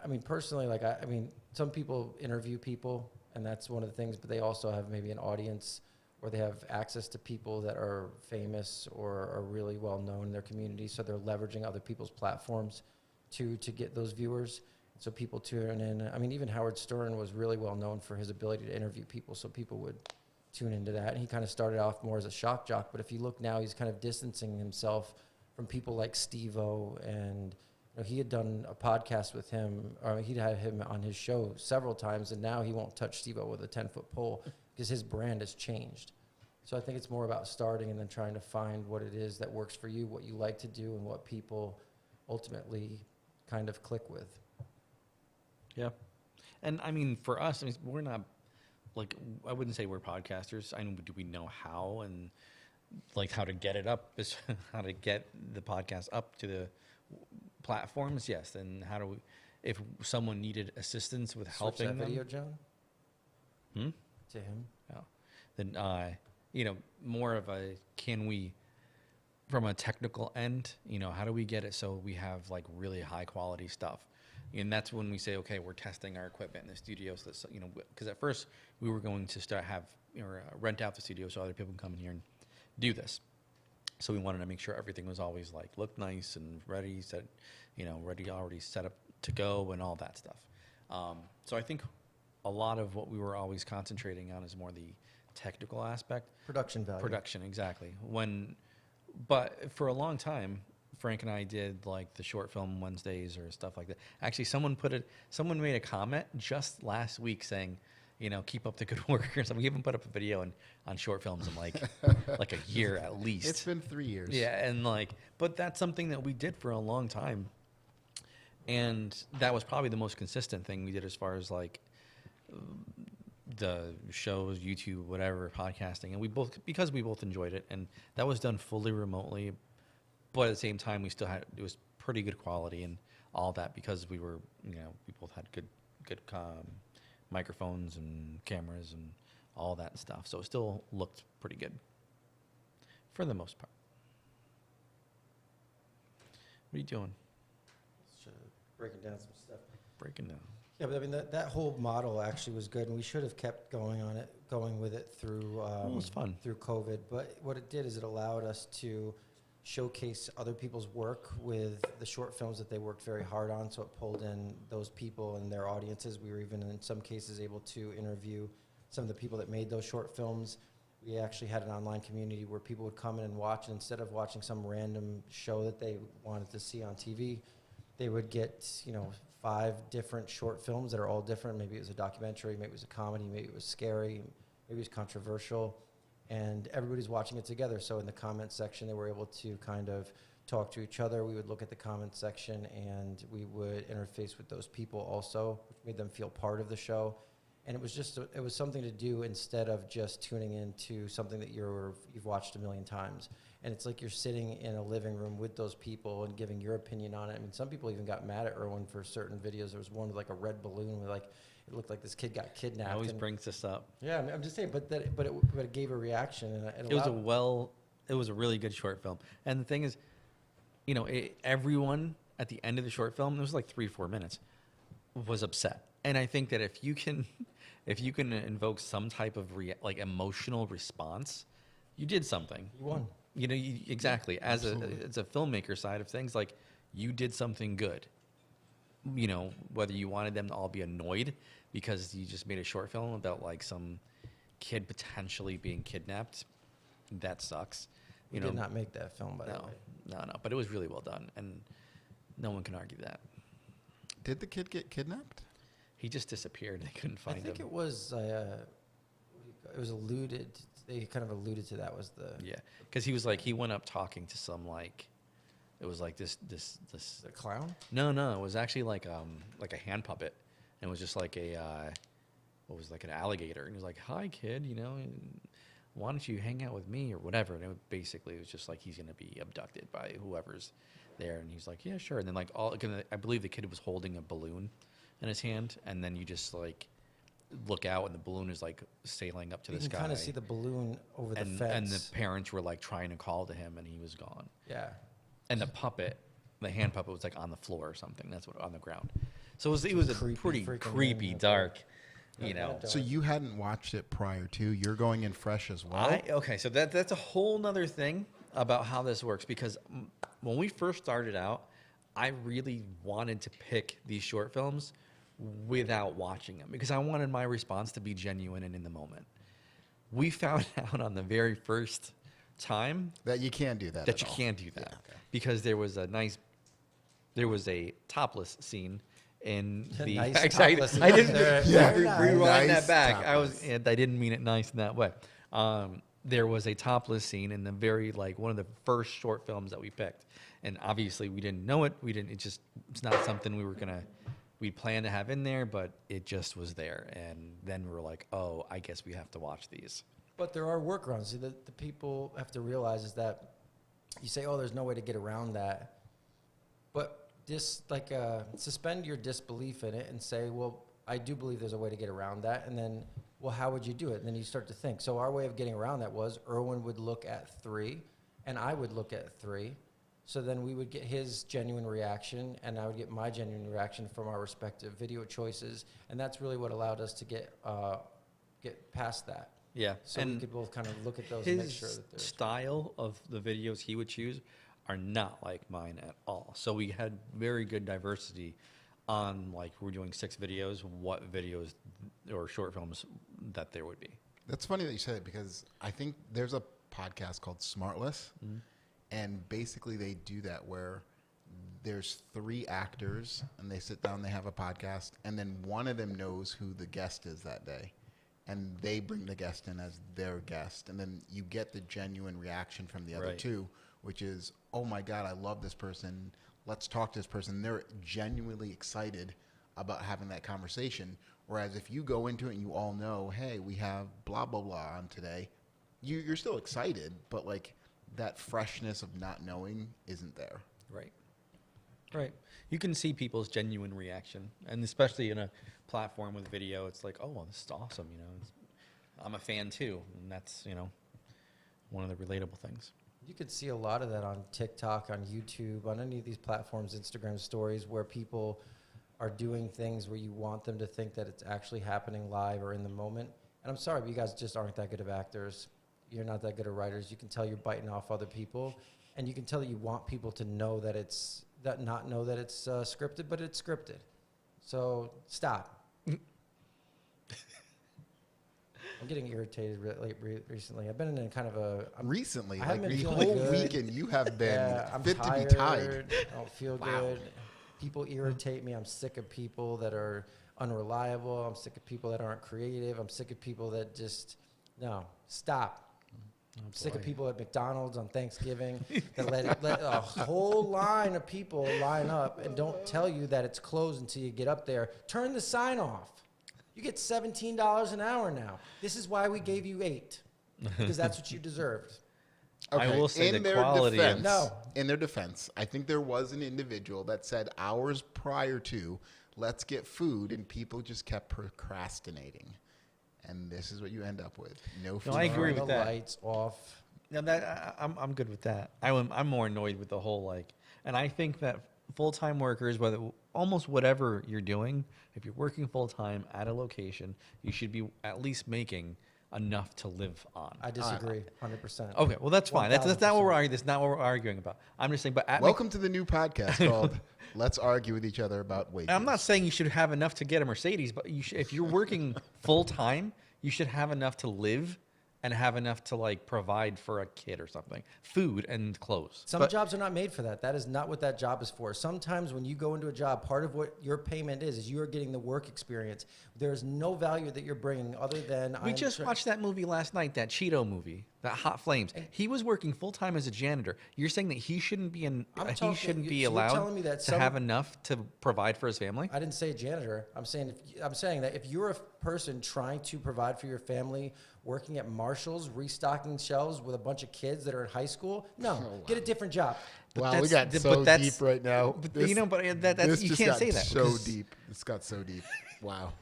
S3: mean, personally, like, I mean, some people interview people, and that's one of the things, but they also have maybe an audience, or they have access to people that are famous or are really well known in their community. So they're leveraging other people's platforms to get those viewers. So people tune in. I mean, even Howard Stern was really well known for his ability to interview people. So people would tune into that. And he kind of started off more as a shock jock. But if you look now, he's kind of distancing himself from people like Steve-O. And he had done a podcast with him, or he'd had him on his show several times. And now he won't touch Steve-O with a 10-foot pole because his brand has changed. So I think it's more about starting and then trying to find what it is that works for you, what you like to do, and what people ultimately kind of click with.
S1: Yeah. And I mean, for us, I mean, we're not, like, I wouldn't say we're podcasters. I know, do we know how and like how to get it up, how to get the podcast up to the platforms? Yes. And how do we, if someone needed assistance with helping
S3: Switch that
S1: them,
S3: video, John? To him?
S1: oh, then, more of a, can we, from a technical end, how do we get it so we have like really high quality stuff? And that's when we say, okay, we're testing our equipment in the studio. So that's, because at first we were going to rent out the studio so other people can come in here and do this. So we wanted to make sure everything was always like looked nice and ready, already set up to go and all that stuff. So I think a lot of what we were always concentrating on is more the technical aspect.
S3: Production value.
S1: Production, exactly. But for a long time, Frank and I did like the short film Wednesdays or stuff like that. Actually, someone made a comment just last week saying, keep up the good work or something. We even put up a video on short films in like a year at least.
S2: It's been 3 years.
S1: Yeah, and but that's something that we did for a long time. And that was probably the most consistent thing we did as far as like the shows, YouTube, whatever, podcasting. And because we both enjoyed it, and that was done fully remotely. But at the same time, it was pretty good quality and all that because we were, we both had good microphones and cameras and all that stuff. So it still looked pretty good for the most part. What are you doing?
S3: Breaking down some stuff.
S1: Breaking down.
S3: Yeah, but I mean, that whole model actually was good, and we should have kept going with it through
S1: It was fun.
S3: through COVID. But what it did is it allowed us to showcase other people's work with the short films that they worked very hard on. So it pulled in those people and their audiences. We were even in some cases able to interview some of the people that made those short films. We actually had an online community where people would come in and watch, and instead of watching some random show that they wanted to see on TV, they would get, 5 different short films that are all different. Maybe it was a documentary, maybe it was a comedy, maybe it was scary, maybe it was controversial, and everybody's watching it together. So in the comment section, they were able to kind of talk to each other. We would look at the comment section, and we would interface with those people also, which made them feel part of the show. And it was just, it was something to do instead of just tuning into something that you've watched a million times. And it's like you're sitting in a living room with those people and giving your opinion on it. I mean, some people even got mad at Erwin for certain videos. There was one with like a red balloon with like, it looked like this kid got kidnapped.
S1: It always brings this up.
S3: Yeah, I mean, I'm just saying, but it gave a reaction. And
S1: It was a really good short film. And the thing is, everyone at the end of the short film, it was like 3-4 minutes, was upset. And I think that if you can invoke some type of emotional response, you did something.
S3: You won.
S1: Exactly. As a filmmaker side of things, like, you did something good. Whether you wanted them to all be annoyed because you just made a short film about like some kid potentially being kidnapped, that sucks.
S3: We did not make that film, by the way.
S1: No, but it was really well done, and no one can argue that.
S2: Did the kid get kidnapped?
S1: He just disappeared. They couldn't find him.
S3: I think it was alluded. They kind of alluded to that was the
S1: because he was like he went up talking to some it was like this
S3: the clown.
S1: No, it was actually like a hand puppet, and it was just like an alligator, and he was like, "Hi, kid, why don't you hang out with me or whatever?" And it was just like he's gonna be abducted by whoever's there, and he's like, "Yeah, sure." And then I believe the kid was holding a balloon in his hand, and then you just like look out, and the balloon is like sailing up to the sky.
S3: You can kind of see the balloon over the fence.
S1: And the parents were like trying to call to him, and he was gone.
S3: Yeah.
S1: And the hand puppet was like on the floor or something. That's what, on the ground. So it was a pretty creepy, dark,
S2: So you hadn't watched it prior to. You're going in fresh as well.
S1: Okay, so that's a whole nother thing about how this works, because when we first started out, I really wanted to pick these short films without watching them because I wanted my response to be genuine and in the moment. We found out on the very first time
S2: that you can't do that.
S1: That you can't do that because there was a topless scene in the.
S3: Nice
S1: topless I didn't rewind
S2: nice
S1: that back.
S2: Topless.
S1: I didn't mean it nice in that way. There was a topless scene in the very one of the first short films that we picked, and obviously we didn't know it. It's not something we planned to have in there, but it just was there, and then we were like, oh, I guess we have to watch these.
S3: But there are workarounds. See, the people have to realize is that you say, oh, there's no way to get around that. But suspend your disbelief in it and say, well, I do believe there's a way to get around that. And then, well, how would you do it? And then you start to think. So our way of getting around that was Erwin would look at 3, and I would look at 3. So then we would get his genuine reaction, and I would get my genuine reaction from our respective video choices. And that's really what allowed us to get past that.
S1: Yeah,
S3: so
S1: and
S3: we could both kind of look at those and make sure that
S1: his style of the videos he would choose are not like mine at all. So we had very good diversity on we're doing 6 videos, what videos or short films that there would be.
S2: That's funny that you said it because I think there's a podcast called Smartless, and basically they do that where there's 3 actors and they sit down, they have a podcast, and then one of them knows who the guest is that day. And they bring the guest in as their guest. And then you get the genuine reaction from the other 2, which is, oh, my God, I love this person. Let's talk to this person. They're genuinely excited about having that conversation. Whereas if you go into it and you all know, hey, we have blah, blah, blah on today, you're still excited, but that freshness of not knowing isn't there.
S1: Right. You can see people's genuine reaction, and especially in a platform with video, it's like, oh, well, this is awesome. I'm a fan too, and that's one of the relatable things.
S3: You could see a lot of that on TikTok, on YouTube, on any of these platforms, Instagram stories, where people are doing things where you want them to think that it's actually happening live or in the moment. And I'm sorry, but you guys just aren't that good of actors. You're not that good of writers. You can tell you're biting off other people. and you can tell that you want people to know that it's not know that it's scripted, but it's scripted. So stop. I'm getting irritated recently. I've been in kind of a
S2: Recently,
S3: I
S2: like
S3: haven't
S2: the
S3: been
S2: whole
S3: feeling good.
S2: weekend, you have been
S3: I'm
S2: fit
S3: tired.
S2: to be tied.
S3: I don't feel
S2: Wow.
S3: good. People irritate me. I'm sick of people that are unreliable. I'm sick of people that aren't creative. I'm sick of people that just no. Stop. I'm sick of people at McDonald's on Thanksgiving that let a whole line of people line up and don't tell you that it's closed until you get up there. Turn the sign off. You get $17 an hour now. This is why we gave you $8, because that's what you deserved.
S1: I will say
S2: in
S1: the
S2: their
S1: quality of-
S2: defense,
S3: No.
S2: in their defense, I think there was an individual that said hours prior to, let's get food, and people just kept procrastinating. And this is what you end up with. No food.
S1: No, I agree
S3: Turn
S1: with
S3: the
S1: that.
S3: lights off.
S1: Now that I'm good with that. I'm more annoyed with the whole like, and I think that full-time workers, whether almost whatever you're doing, if you're working full-time at a location, you should be at least making enough to live on.
S3: I disagree 100%.
S1: Okay, well that's fine. That's not what
S3: 1000%.
S1: we're arguing. That's not what we're arguing about. I'm just saying. But at
S2: Welcome to the new podcast called Let's Argue with Each Other About Wages.
S1: I'm not saying you should have enough to get a Mercedes, but you should, if you're working full-time, you should have enough to live and have enough to like provide for a kid or something, food and clothes.
S3: Some
S1: But-
S3: jobs are not made for that. That is not what that job is for. Sometimes when you go into a job, part of what your payment is you are getting the work experience. There's no value that you're bringing other than
S1: We just watched that movie last night, that Cheeto movie, that Hot Flames. He was working full time as a janitor. You're saying that he shouldn't be
S3: telling
S1: be
S3: you- so you're
S1: allowed
S3: telling me that
S1: to
S3: some-
S1: have enough to provide for his family?
S3: I didn't say janitor. I'm saying that if you're a person trying to provide for your family, working at Marshall's, restocking shelves with a bunch of kids that are in high school, no, get a different job.
S2: Wow,
S1: But
S2: we
S1: that's-
S2: got
S1: but
S2: so
S1: that's-
S2: deep right now.
S1: But that's
S2: this
S1: you
S2: just
S1: can't
S2: got
S1: say that.
S2: so
S1: because
S2: deep. This got so deep. Wow.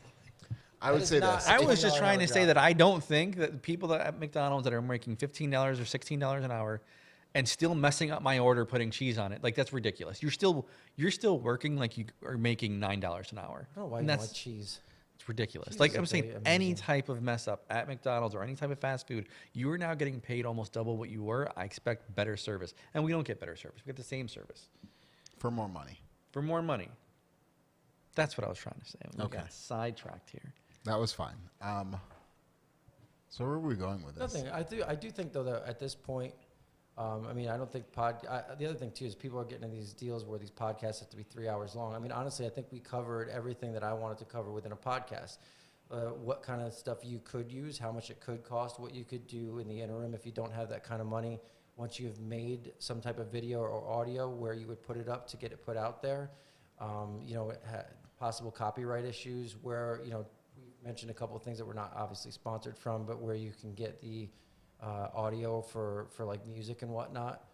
S2: I would
S3: is
S2: say
S3: not-
S2: this.
S1: I was just
S3: $15
S1: trying to
S3: an
S1: say
S3: hour
S1: that
S3: job.
S1: I don't think that people that at McDonald's that are making $15 or $16 an hour and still messing up my order putting cheese on it, like that's ridiculous. You're still working like you are making $9 an hour.
S3: I don't know why
S1: And
S3: you don't
S1: that's
S3: like cheese.
S1: it's ridiculous.
S3: Cheese
S1: Like
S3: is
S1: I'm saying,
S3: really
S1: any
S3: amazing.
S1: type of mess up at McDonald's or any type of fast food, you are now getting paid almost double what you were. I expect better service, and we don't get better service. We get the same service
S2: For more money.
S1: for more money. That's what I was trying to say. We
S2: Okay.
S1: got sidetracked here.
S2: That was fine. So where are we going with this?
S3: Nothing. I do think though that at this point, I mean, I don't think the other thing too is people are getting in these deals where these podcasts have to be 3 hours long. I mean, honestly, I think we covered everything that I wanted to cover within a podcast. What kind of stuff you could use, how much it could cost, what you could do in the interim if you don't have that kind of money. Once you've made some type of video or audio where you would put it up to get it put out there, possible copyright issues where, we mentioned a couple of things that we're not obviously sponsored from, but where you can get the audio for like music and whatnot.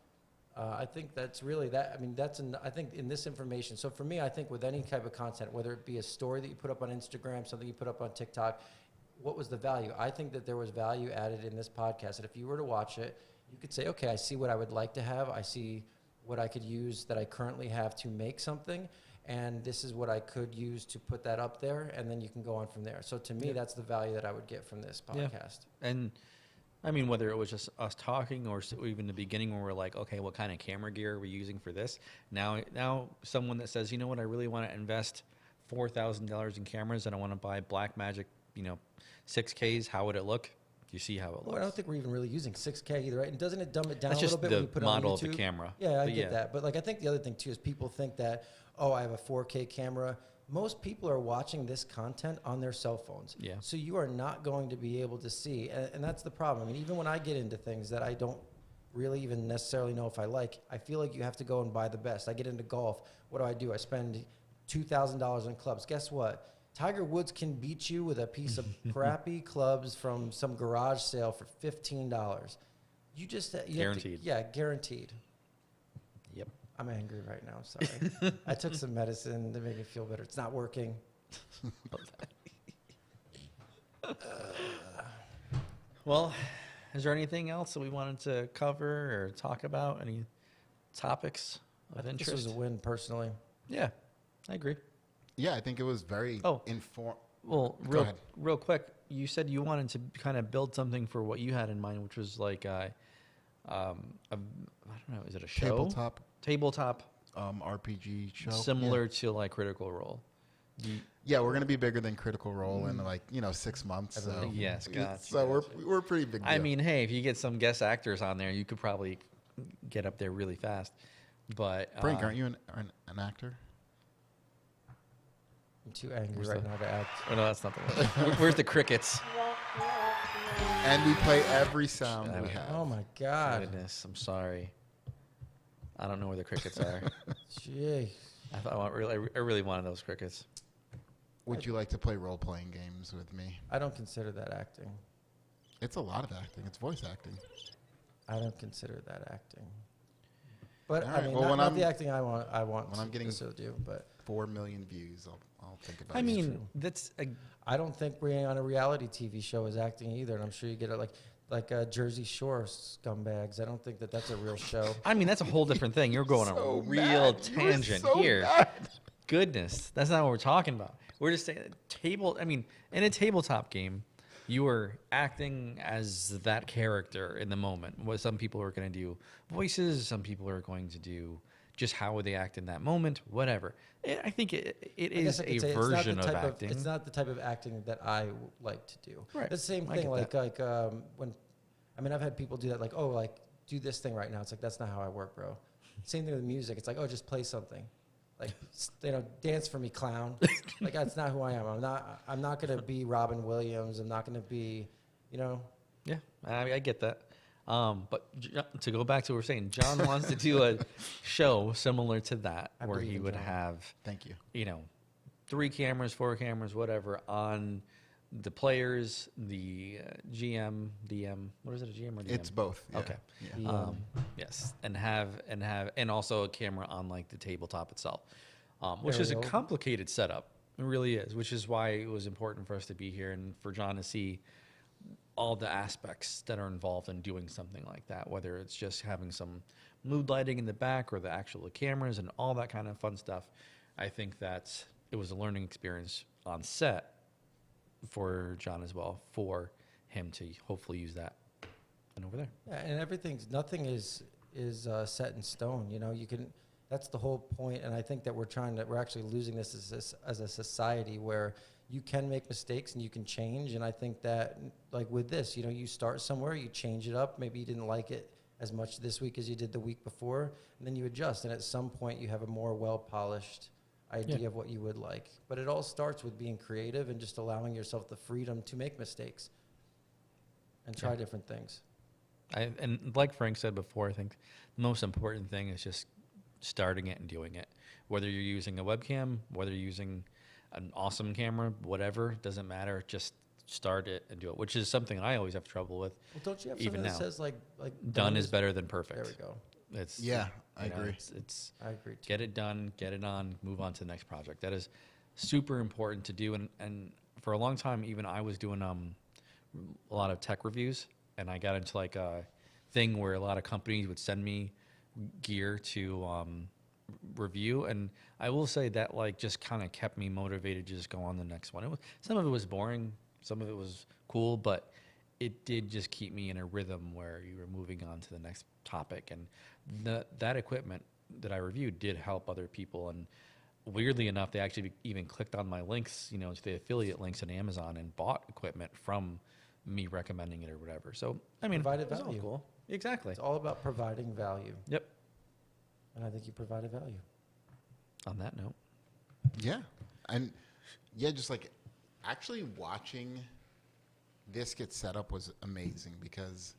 S3: I think that's really that. I mean, I think in this information. So for me, I think with any type of content, whether it be a story that you put up on Instagram, something you put up on TikTok, what was the value? I think that there was value added in this podcast. And if you were to watch it, you could say, okay, I see what I would like to have. I see what I could use that I currently have to make something. And this is what I could use to put that up there. And then you can go on from there. So to me, that's the value that I would get from this
S1: Yeah.
S3: podcast.
S1: And I mean, whether it was just us talking or even the beginning where we're like, okay, what kind of camera gear are we using for this? Now someone that says, you know what, I really want to invest $4,000 in cameras and I want to buy Blackmagic, 6Ks. How would it look? You see how it looks.
S3: Well, I don't think we're even really using 6K either, right? And doesn't it dumb it down
S1: That's
S3: a little
S1: just
S3: bit
S1: the
S3: when you put
S1: model
S3: it on
S1: of the
S3: YouTube?
S1: camera.
S3: Yeah, I
S1: But
S3: get that. But like, I think the other thing too is people think that, oh, I have a 4K camera. Most people are watching this content on their cell phones.
S1: Yeah.
S3: So you are not going to be able to see, and that's the problem. I mean, even when I get into things that I don't really even necessarily know if I like, I feel like you have to go and buy the best. I get into golf. What do? I spend $2,000 on clubs. Guess what? Tiger Woods can beat you with a piece of crappy clubs from some garage sale for $15. You just
S1: Guaranteed.
S3: Guaranteed.
S1: Yep.
S3: I'm angry right now. Sorry. I took some medicine to make me feel better. It's not working.
S1: Well, is there anything else that we wanted to cover or talk about? Any topics
S3: I
S1: of
S3: think this
S1: interest?
S3: was a win personally.
S1: Yeah, I agree.
S2: Yeah, I think it was very
S1: Oh. Well,
S2: Go ahead.
S1: real quick, you said you wanted to kind of build something for what you had in mind, which was like I don't know, is it a show? Tabletop
S2: RPG show.
S1: similar to like Critical Role.
S2: Yeah, we're gonna be bigger than Critical Role in like 6 months. So
S1: Yes, gotcha.
S2: So we're pretty big. Deal.
S1: I mean, hey, if you get some guest actors on there, you could probably get up there really fast. But
S2: Frank, aren't you an actor?
S3: I'm too angry right now to act.
S1: Oh, no, that's not the one. Where's the crickets?
S2: And we play every sound we have.
S3: Oh my God.
S1: Goodness, I'm sorry. I don't know where the crickets are.
S3: Gee.
S1: I really wanted those crickets.
S2: Would you like to play role-playing games with me?
S3: I don't consider that acting.
S2: It's a lot of acting. It's voice acting.
S3: I don't consider that acting. But
S2: All
S3: I
S2: right,
S3: mean,
S2: well,
S3: not the acting I want.
S2: when I'm getting
S3: to do, but
S2: 4 million views, I'll think about it.
S1: I mean,
S3: true.
S1: that's
S3: I don't think being on a reality TV show is acting either. And I'm sure you get it like Jersey Shore scumbags. I don't think that's a real show.
S1: I mean, that's a whole different thing. You're going
S2: So
S1: a real
S2: mad. You were
S1: tangent
S2: so
S1: here.
S2: mad.
S1: Goodness, that's not what we're talking about. We're just saying in a tabletop game, you are acting as that character in the moment. What some people are going to do voices, some people are going to do just how would they act in that moment, whatever. I think it
S3: I
S1: is
S3: guess I
S1: a
S3: could say
S1: version of acting.
S3: It's not the type of acting that I like to do.
S1: Right.
S3: The same
S1: I
S3: thing,
S1: get
S3: like when, I mean, I've had people do that, like, oh, like do this thing right now. It's like that's not how I work, bro. Same thing with music. It's like, oh, just play something, like dance for me, clown. Like that's not who I am. I'm not gonna be Robin Williams. I'm not gonna be,
S1: Yeah, I get that. But to go back to what we're saying, John wants to do a show similar to that,
S3: I
S1: where
S3: believe
S1: he
S3: in
S1: would
S3: John.
S1: have,
S2: Thank you.
S1: 3 cameras, 4 cameras, whatever, on the players, the GM, DM. What is it, a GM or DM?
S2: It's both. Yeah.
S1: Okay.
S2: Yeah.
S1: Yes, and also a camera on like the tabletop itself, which
S3: There
S1: is
S3: we
S1: a
S3: go.
S1: complicated setup. It really is, which is why it was important for us to be here and for John to see all the aspects that are involved in doing something like that, whether it's just having some mood lighting in the back or the actual cameras and all that kind of fun stuff. I think that it was a learning experience on set for John as well, for him to hopefully use that. And over there.
S3: Yeah, and nothing is set in stone. You can. That's the whole point, and I think that we're actually losing this as a society where you can make mistakes and you can change. And I think that, like with this, you start somewhere, you change it up. Maybe you didn't like it as much this week as you did the week before, and then you adjust. And at some point, you have a more well-polished idea of what you would like. But it all starts with being creative and just allowing yourself the freedom to make mistakes and try different things.
S1: And like Frank said before, I think the most important thing is just starting it and doing it. Whether you're using a webcam, whether you're using an awesome camera, whatever, doesn't matter. Just start it and do it, which is something I always have trouble with.
S3: Well, don't you have
S1: Even
S3: something that
S1: now.
S3: says like
S1: Done is better than perfect.
S3: There we go.
S1: It's
S2: Yeah, I agree.
S1: It's
S3: I agree too.
S1: get it done, get it on, move on to the next project. That is super important to do. And for a long time, even I was doing a lot of tech reviews, and I got into like a thing where a lot of companies would send me gear to review, and I will say that like just kind of kept me motivated to just go on the next one. Some of it was boring, some of it was cool, but it did just keep me in a rhythm where you were moving on to the next topic. And that equipment that I reviewed did help other people, and weirdly enough, they actually even clicked on my links, to the affiliate links in Amazon and bought equipment from me recommending it or whatever. So I mean,
S3: Provided
S1: it was all
S3: value.
S1: cool. Exactly.
S3: It's all about providing value,
S1: Yep.
S3: and I think you provided value.
S1: On that note,
S2: Yeah. And yeah, just like actually watching this get set up was amazing, because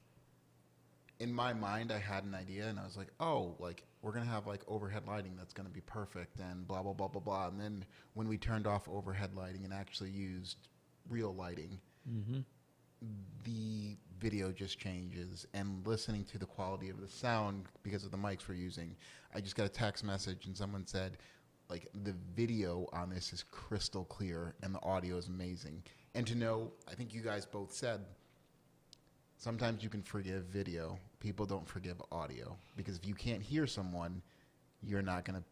S2: in my mind I had an idea and I was like, oh, like we're going to have like overhead lighting that's going to be perfect and blah, blah, blah, blah, blah. And then when we turned off overhead lighting and actually used real lighting, the video just changes. And listening to the quality of the sound because of the mics we're using, I just got a text message and someone said, like, the video on this is crystal clear and the audio is amazing. And to know, I think you guys both said, sometimes you can forgive video. People don't forgive audio, because if you can't hear someone, you're not gonna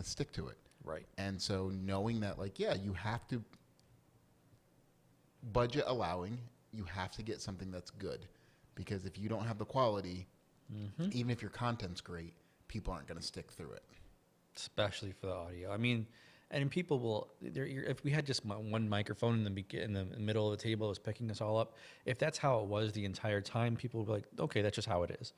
S2: stick to it.
S1: right.
S2: And so knowing that, like, yeah, you have to, budget allowing, you have to get something that's good, because if you don't have the quality, even if your content's great, people aren't going to stick through it.
S1: Especially for the audio. I mean, and people will. If we had just one microphone in the middle of the table that was picking us all up, if that's how it was the entire time, people would be like, okay, that's just how it is,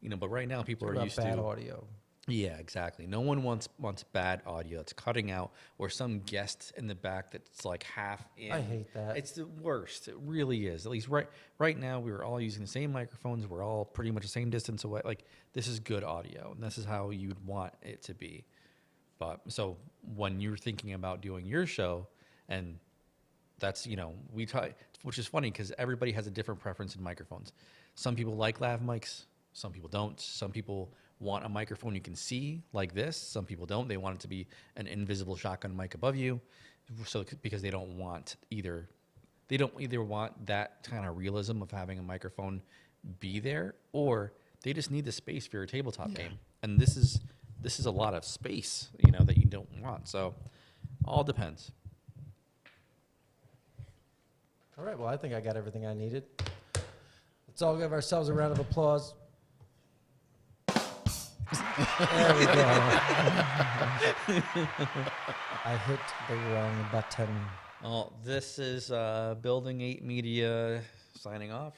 S1: you know. But right now, people
S3: What
S1: are
S3: about
S1: used
S3: bad
S1: to.
S3: audio?
S1: Yeah, exactly. No one wants bad audio that's cutting out, or some guest in the back that's like half in.
S3: I hate that.
S1: It's the worst. It really is. At least right now, we were all using the same microphones. We're all pretty much the same distance away. Like, this is good audio, and this is how you'd want it to be. But so when you're thinking about doing your show, and that's, you know, we try, which is funny because everybody has a different preference in microphones. Some people like lav mics, some people don't. Some people want a microphone you can see like this. Some people don't. They want it to be an invisible shotgun mic above you, so because they don't want either. They don't either want that kind of realism of having a microphone be there, or they just need the space for your tabletop game. And this is a lot of space, you know, that you don't want. So all depends.
S3: All right, well, I think I got everything I needed. Let's all give ourselves a round of applause. There we go. I hit the wrong button.
S1: Well, this is Building 8 Media signing off.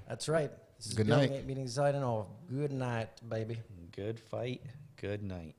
S3: That's right. This is
S2: Good
S3: Building
S2: night.
S3: 8 Meeting signing off. Good night, baby.
S1: Good fight. Good night.